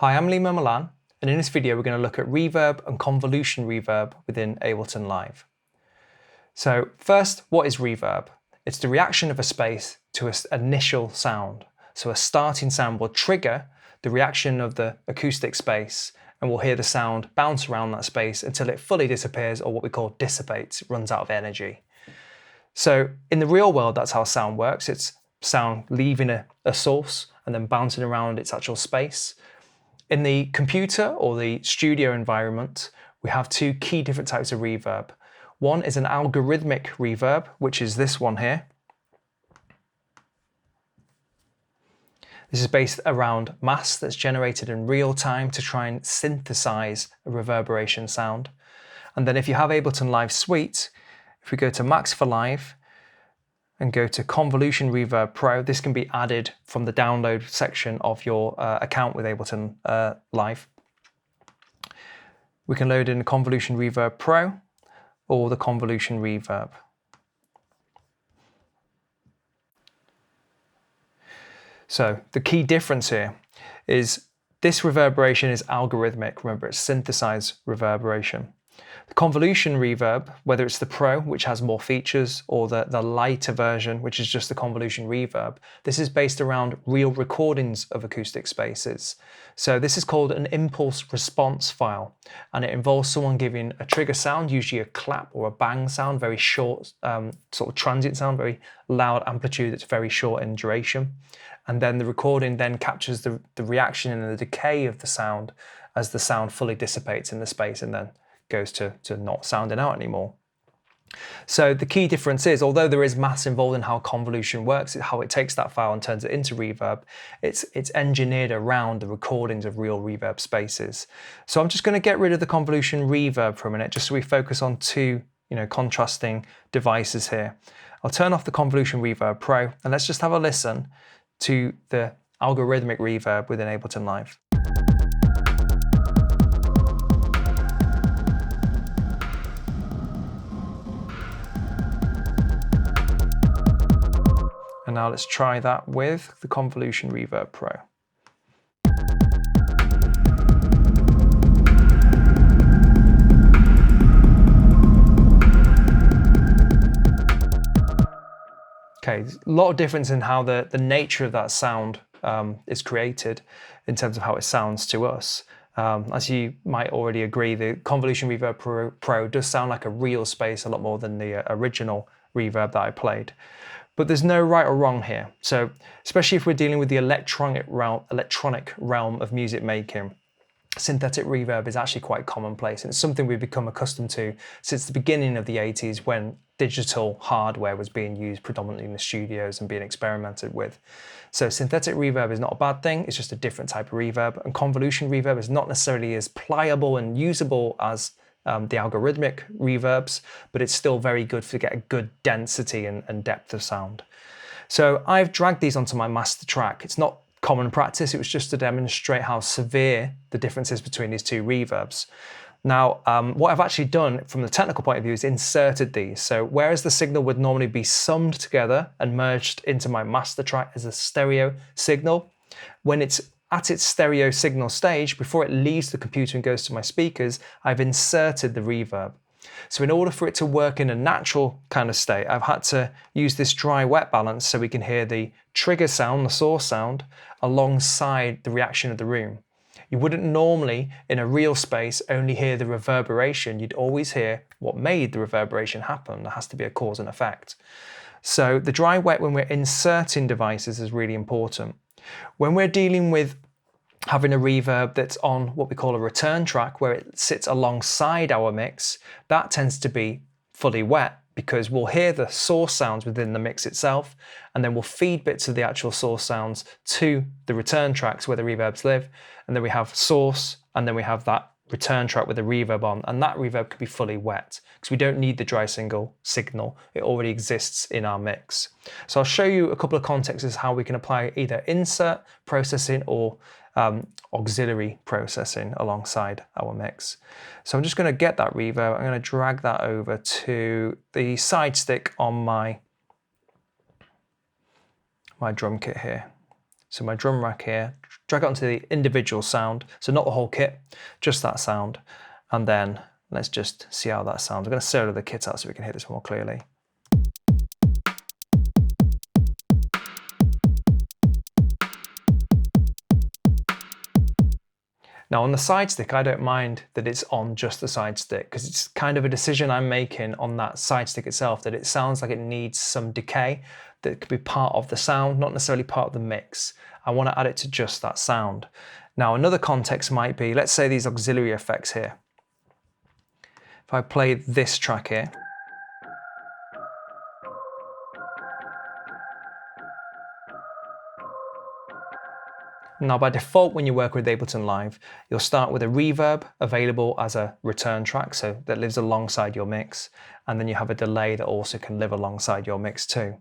Hi, I'm Lee Milan, and in this video we're going to look at Reverb and Convolution Reverb within Ableton Live. So first, what is reverb? It's the reaction of a space to an initial sound. So a starting sound will trigger the reaction of the acoustic space, and we'll hear the sound bounce around that space until it fully disappears, or what we call dissipates, runs out of energy. So in the real world, that's how sound works. It's sound leaving a source and then bouncing around its actual space. In the computer or the studio environment, we have two key different types of reverb. One is an algorithmic reverb, which is this one here. This is based around mass that's generated in real time to try and synthesize a reverberation sound. And then if you have Ableton Live Suite, if we go to Max for Live and go to Convolution Reverb Pro, this can be added from the download section of your account with Ableton Live. We can load in the Convolution Reverb Pro or the Convolution Reverb. So the key difference here is this reverberation is algorithmic. Remember, it's synthesized reverberation. The Convolution Reverb, whether it's the Pro, which has more features, or the lighter version, which is just the Convolution Reverb, this is based around real recordings of acoustic spaces. So this is called an impulse response file, and it involves someone giving a trigger sound, usually a clap or a bang sound, very short, sort of transient sound, very loud amplitude that's very short in duration. And then the recording then captures the reaction and the decay of the sound as the sound fully dissipates in the space and then goes to not sounding out anymore. So the key difference is, although there is mass involved in how convolution works, how it takes that file and turns it into reverb, it's engineered around the recordings of real reverb spaces. So I'm just going to get rid of the Convolution Reverb for a minute, just so we focus on two contrasting devices here. I'll turn off the Convolution Reverb Pro and let's just have a listen to the algorithmic reverb within Ableton Live. And now let's try that with the Convolution Reverb Pro. Okay, a lot of difference in how the nature of that sound is created in terms of how it sounds to us. As you might already agree, the Convolution Reverb Pro does sound like a real space a lot more than the original reverb that I played. But there's no right or wrong here. So especially if we're dealing with the electronic realm of music making, synthetic reverb is actually quite commonplace, and it's something we've become accustomed to since the beginning of the 80s, when digital hardware was being used predominantly in the studios and being experimented with. So synthetic reverb is not a bad thing, it's just a different type of reverb, and convolution reverb is not necessarily as pliable and usable as the algorithmic reverbs, but it's still very good to get a good density and depth of sound. So I've dragged these onto my master track. It's not common practice, it was just to demonstrate how severe the difference is between these two reverbs. Now, what I've actually done from the technical point of view is inserted these. So whereas the signal would normally be summed together and merged into my master track as a stereo signal, when it's at its stereo signal stage, before it leaves the computer and goes to my speakers, I've inserted the reverb. So in order for it to work in a natural kind of state, I've had to use this dry-wet balance so we can hear the trigger sound, the source sound, alongside the reaction of the room. You wouldn't normally, in a real space, only hear the reverberation. You'd always hear what made the reverberation happen. There has to be a cause and effect. So the dry-wet when we're inserting devices is really important. When we're dealing with having a reverb that's on what we call a return track, where it sits alongside our mix, that tends to be fully wet, because we'll hear the source sounds within the mix itself, and then we'll feed bits of the actual source sounds to the return tracks where the reverbs live, and then we have source, and then we have that return track with the reverb on, and that reverb could be fully wet because we don't need the dry signal, it already exists in our mix. So I'll show you a couple of contexts how we can apply either insert processing or auxiliary processing alongside our mix. So I'm just going to get that reverb, I'm going to drag that over to the side stick on my drum kit here. So my drum rack here, drag it onto the individual sound, so not the whole kit, just that sound. And then let's just see how that sounds. I'm going to solo the kit out so we can hear this more clearly. Now on the side stick, I don't mind that it's on just the side stick because it's kind of a decision I'm making on that side stick itself, that it sounds like it needs some decay that could be part of the sound, not necessarily part of the mix. I want to add it to just that sound. Now another context might be, let's say these auxiliary effects here. If I play this track here, now by default when you work with Ableton Live, you'll start with a reverb available as a return track, so that lives alongside your mix, and then you have a delay that also can live alongside your mix too.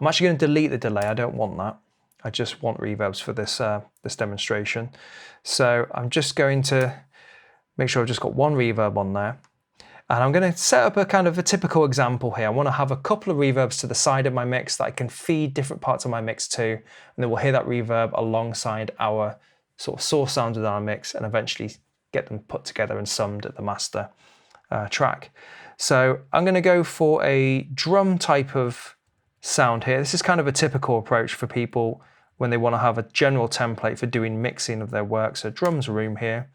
I'm actually going to delete the delay, I don't want that. I just want reverbs for this, this demonstration. So I'm just going to make sure I've just got one reverb on there. And I'm going to set up a kind of a typical example here. I want to have a couple of reverbs to the side of my mix that I can feed different parts of my mix to, and then we'll hear that reverb alongside our sort of source sounds within our mix and eventually get them put together and summed at the master track. So I'm going to go for a drum type of sound here. This is kind of a typical approach for people when they want to have a general template for doing mixing of their work. So drums room here.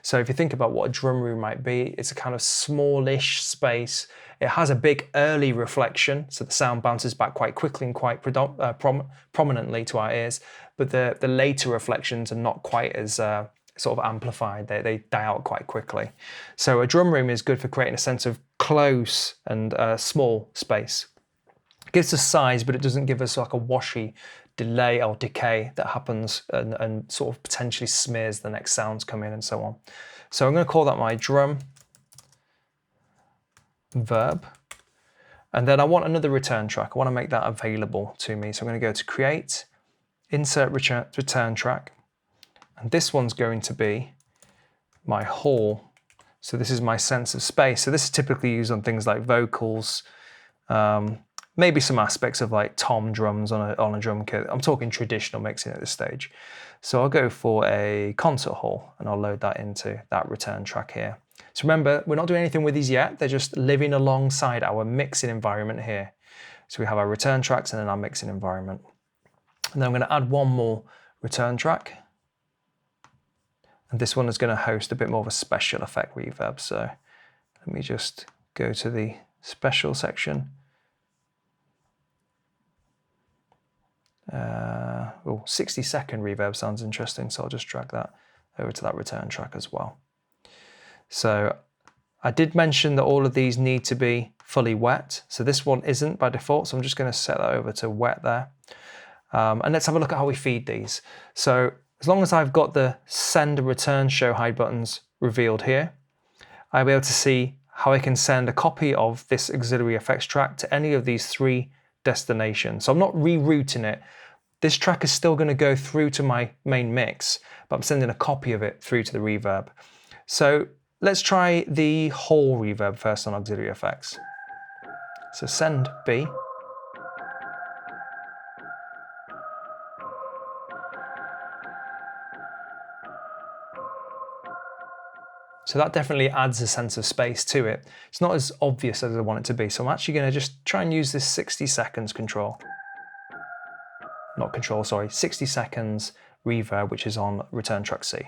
So if you think about what a drum room might be, it's a kind of smallish space. It has a big early reflection, so the sound bounces back quite quickly and quite prominently to our ears, but the later reflections are not quite as sort of amplified. They die out quite quickly. So a drum room is good for creating a sense of close and small space. It gives us size, but it doesn't give us like a washy delay or decay that happens and sort of potentially smears the next sounds come in and so on. So I'm going to call that my drum verb. And then I want another return track. I want to make that available to me. So I'm going to go to create, insert return track. And this one's going to be my hall. So this is my sense of space. So this is typically used on things like vocals, maybe some aspects of like tom drums on a drum kit. I'm talking traditional mixing at this stage. So I'll go for a concert hall and I'll load that into that return track here. So remember, we're not doing anything with these yet. They're just living alongside our mixing environment here. So we have our return tracks and then our mixing environment. And then I'm going to add one more return track. And this one is going to host a bit more of a special effect reverb. So let me just go to the special section. 60-second reverb sounds interesting, so I'll just drag that over to that return track as well. So I did mention that all of these need to be fully wet, so this one isn't by default, so I'm just going to set that over to wet there. And let's have a look at how we feed these. So as long as I've got the send and return show hide buttons revealed here, I'll be able to see how I can send a copy of this auxiliary effects track to any of these three destinations. So I'm not rerouting it. This track is still going to go through to my main mix, but I'm sending a copy of it through to the reverb. So let's try the whole reverb first on auxiliary effects. So send B. So that definitely adds a sense of space to it. It's not as obvious as I want it to be. So I'm actually going to just try and use this 60 seconds control. Not control, sorry, 60 seconds reverb, which is on return track C.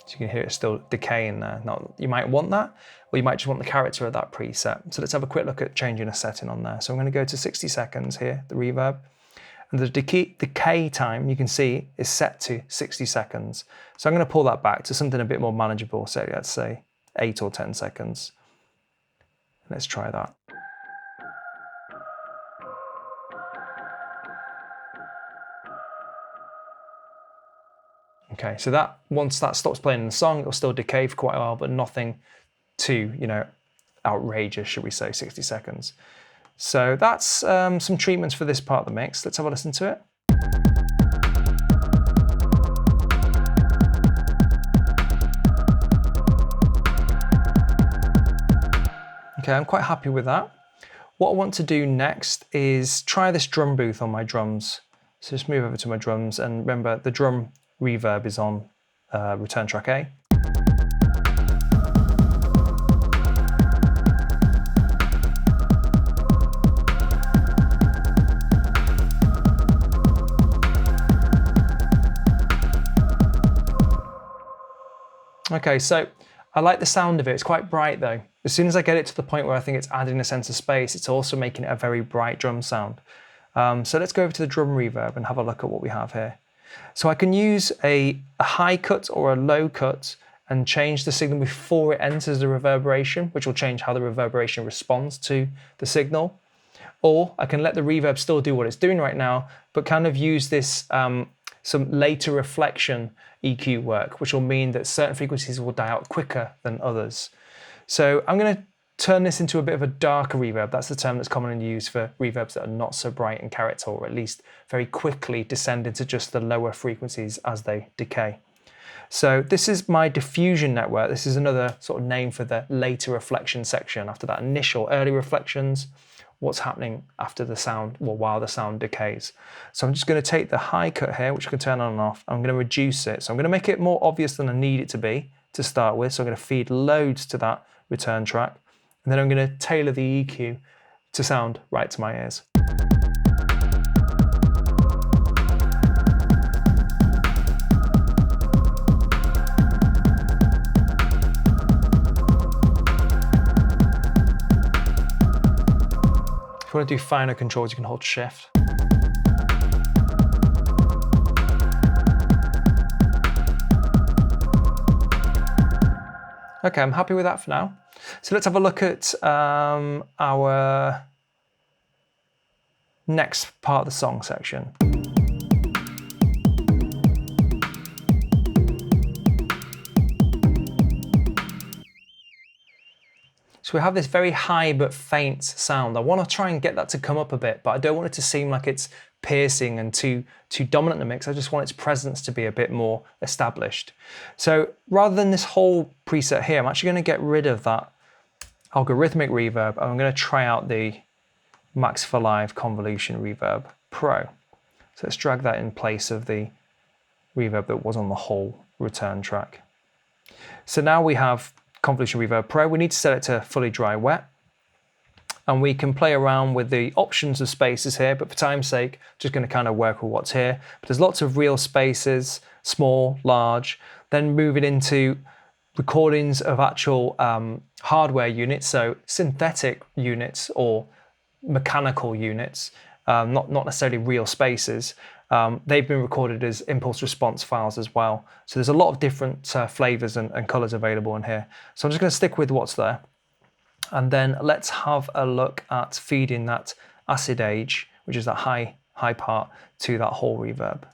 So you can hear it still decaying there. Now, you might want that, or you might just want the character of that preset. So let's have a quick look at changing a setting on there. So I'm going to go to 60 seconds here, the reverb. And the decay time, you can see, is set to 60 seconds. So I'm going to pull that back to something a bit more manageable. So let's say 8 or 10 seconds. Let's try that. Okay, so that once that stops playing in the song, it'll still decay for quite a while, but nothing too, outrageous, should we say, 60 seconds. So that's some treatments for this part of the mix. Let's have a listen to it. Okay, I'm quite happy with that. What I want to do next is try this drum booth on my drums. So just move over to my drums, and remember the drum reverb is on return track A. Okay, so I like the sound of it. It's quite bright though. As soon as I get it to the point where I think it's adding a sense of space, it's also making it a very bright drum sound. So let's go over to the drum reverb and have a look at what we have here. So I can use a high cut or a low cut and change the signal before it enters the reverberation, which will change how the reverberation responds to the signal. Or I can let the reverb still do what it's doing right now, but kind of use this some later reflection EQ work, which will mean that certain frequencies will die out quicker than others. So I'm going to turn this into a bit of a darker reverb. That's the term that's commonly used for reverbs that are not so bright in character, or at least very quickly descend into just the lower frequencies as they decay. So this is my diffusion network. This is another sort of name for the later reflection section. After that initial early reflections, what's happening after the sound, well, while the sound decays. So I'm just going to take the high cut here, which I can turn on and off. I'm going to reduce it. So I'm going to make it more obvious than I need it to be to start with. So I'm going to feed loads to that return track. And then I'm going to tailor the EQ to sound right to my ears. If you want to do finer controls, you can hold Shift. Okay, I'm happy with that for now. So let's have a look at our next part of the song section. So we have this very high but faint sound. I want to try and get that to come up a bit, but I don't want it to seem like it's piercing and too dominant in the mix. I just want its presence to be a bit more established. So rather than this whole preset here, I'm actually going to get rid of that algorithmic reverb, and I'm going to try out the Max for Live Convolution Reverb Pro. So let's drag that in place of the reverb that was on the whole return track. So now we have Convolution Reverb Pro. We need to set it to fully dry wet, and we can play around with the options of spaces here, but for time's sake, just going to kind of work with what's here. But there's lots of real spaces, small, large, then moving into recordings of actual hardware units, so synthetic units or mechanical units, not necessarily real spaces. They've been recorded as impulse response files as well. So there's a lot of different flavors and colors available in here. So I'm just going to stick with what's there. And then let's have a look at feeding that acid age, which is that high part, to that whole reverb.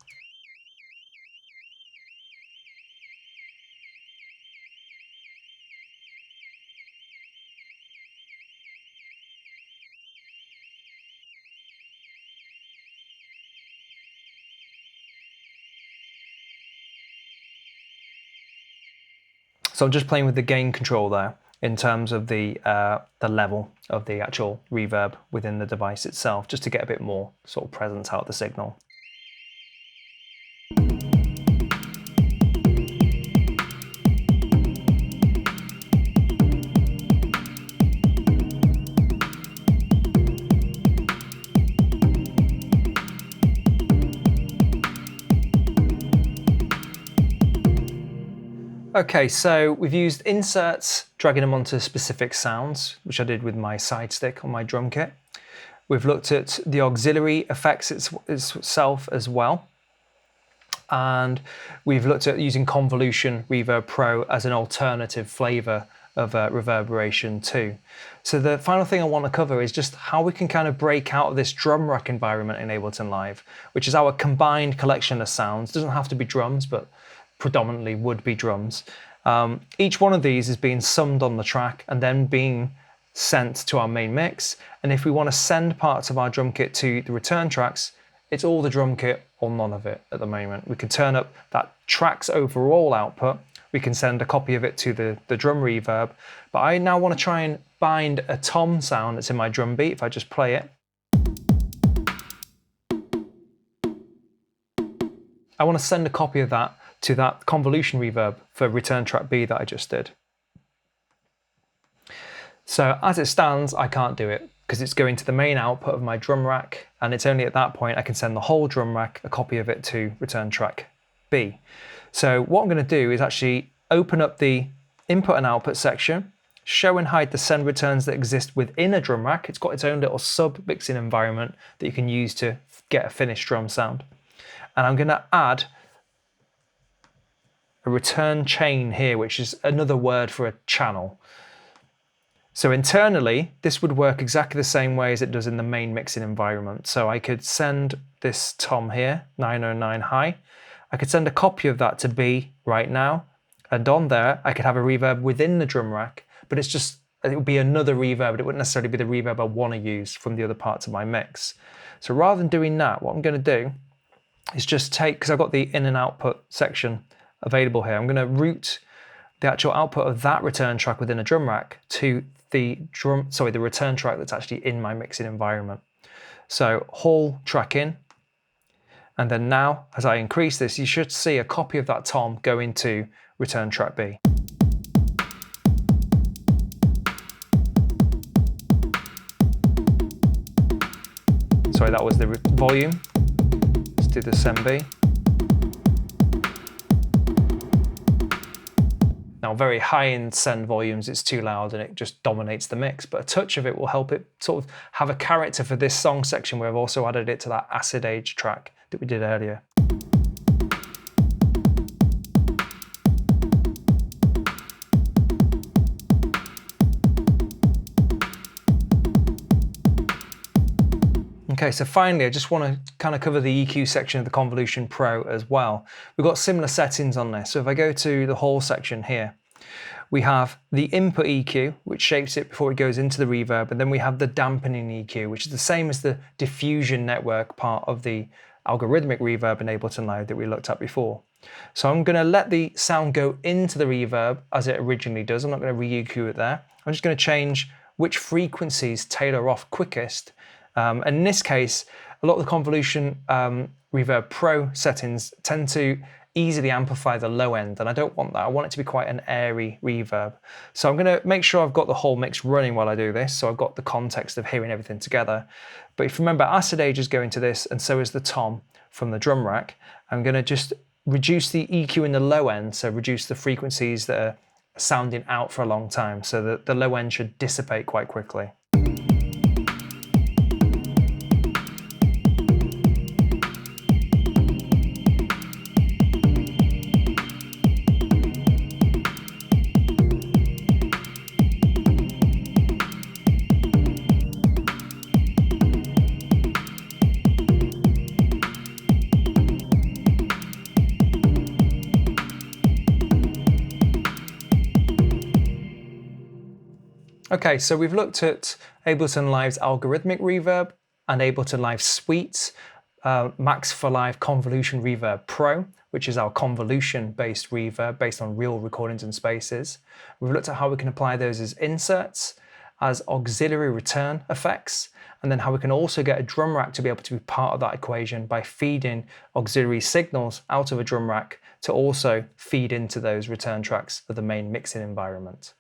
So I'm just playing with the gain control there in terms of the level of the actual reverb within the device itself, just to get a bit more sort of presence out of the signal. Okay, so we've used inserts, dragging them onto specific sounds, which I did with my side stick on my drum kit. We've looked at the auxiliary effects itself as well. And we've looked at using Convolution Reverb Pro as an alternative flavor of reverberation too. So the final thing I want to cover is just how we can kind of break out of this drum rack environment in Ableton Live, which is our combined collection of sounds. It doesn't have to be drums, but predominantly would be drums. Each one of these is being summed on the track and then being sent to our main mix. And if we want to send parts of our drum kit to the return tracks, it's all the drum kit or none of it at the moment. We can turn up that track's overall output, we can send a copy of it to the drum reverb. But I now want to try and bind a tom sound that's in my drum beat. If I just play it, I want to send a copy of that to that convolution reverb for return track B that I just did. So as it stands, I can't do it because it's going to the main output of my drum rack, and it's only at that point I can send the whole drum rack a copy of it to return track B. So what I'm going to do is actually open up the input and output section, show and hide the send returns that exist within a drum rack. It's got its own little sub mixing environment that you can use to get a finished drum sound. And I'm going to add a return chain here, which is another word for a channel. So internally, this would work exactly the same way as it does in the main mixing environment. So I could send this tom here, 909 high. I could send a copy of that to B right now. And on there, I could have a reverb within the drum rack, but it would be another reverb. It wouldn't necessarily be the reverb I want to use from the other parts of my mix. So rather than doing that, what I'm going to do is just take, because I've got the in and output section available here, I'm going to route the actual output of that return track within a drum rack to the return track that's actually in my mixing environment. So haul track in, and then now as I increase this, you should see a copy of that tom go into return track B. Sorry, that was the volume. Let's do the send B. Now, very high in send volumes, it's too loud and it just dominates the mix, but a touch of it will help it sort of have a character for this song section, where I've also added it to that acid age track that we did earlier. Okay, so finally, I just want to kind of cover the EQ section of the Convolution Pro as well. We've got similar settings on this. So if I go to the whole section here, we have the input EQ, which shapes it before it goes into the reverb. And then we have the dampening EQ, which is the same as the diffusion network part of the algorithmic reverb in Ableton Live that we looked at before. So I'm going to let the sound go into the reverb as it originally does. I'm not going to re-EQ it there. I'm just going to change which frequencies tailor off quickest. And in this case, a lot of the Convolution Reverb Pro settings tend to easily amplify the low end, and I don't want that. I want it to be quite an airy reverb. So I'm going to make sure I've got the whole mix running while I do this, so I've got the context of hearing everything together. But if you remember, acid age is going to this, and so is the tom from the drum rack. I'm going to just reduce the EQ in the low end, so reduce the frequencies that are sounding out for a long time, so that the low end should dissipate quite quickly. Okay, so we've looked at Ableton Live's algorithmic reverb and Ableton Live Suite's Max for Live Convolution Reverb Pro, which is our convolution-based reverb based on real recordings and spaces. We've looked at how we can apply those as inserts, as auxiliary return effects, and then how we can also get a drum rack to be able to be part of that equation by feeding auxiliary signals out of a drum rack to also feed into those return tracks of the main mixing environment.